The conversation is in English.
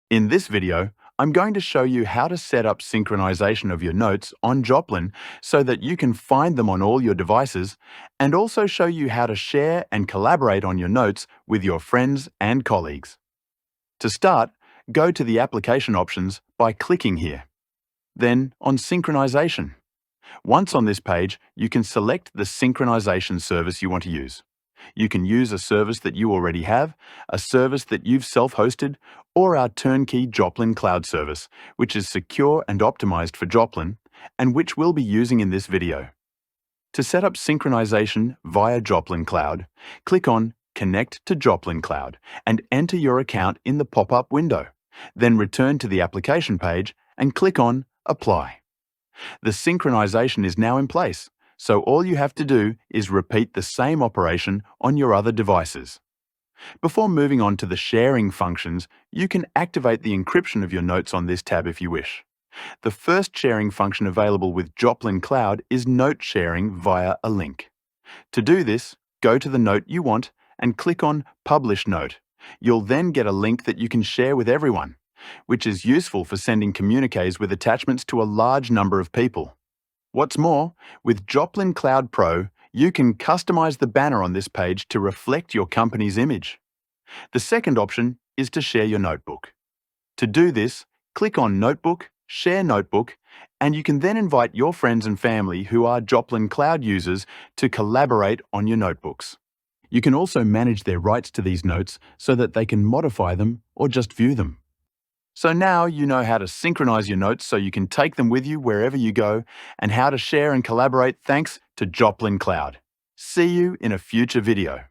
In this video, I'm going to show you how to set up synchronization of your notes on Joplin so that you can find them on all your devices, and also show you how to share and collaborate on your notes with your friends and colleagues. To start, go to the application options by clicking here. Then on synchronization. Once on this page, you can select the synchronization service you want to use. You can use a service that you already have, a service that you've self-hosted, or our turnkey Joplin cloud service, which is secure and optimized for Joplin, and which we'll be using in this video. To set up synchronization via Joplin Cloud, click on Connect to Joplin Cloud and enter your account in the pop-up window. Then return to the application page and click on Apply. The synchronization is now in place, so all you have to do is repeat the same operation on your other devices. Before moving on to the sharing functions, you can activate the encryption of your notes on this tab if you wish. The first sharing function available with Joplin Cloud is note sharing via a link. To do this, go to the note you want and click on Publish Note. You'll then get a link that you can share with everyone, which is useful for sending communiques with attachments to a large number of people. What's more, with Joplin Cloud Pro, you can customize the banner on this page to reflect your company's image. The second option is to share your notebook. To do this, click on Notebook, Share Notebook, and you can then invite your friends and family who are Joplin Cloud users to collaborate on your notebooks. You can also manage their rights to these notes so that they can modify them or just view them. So now you know how to synchronize your notes so you can take them with you wherever you go, and how to share and collaborate thanks to Joplin Cloud. See you in a future video.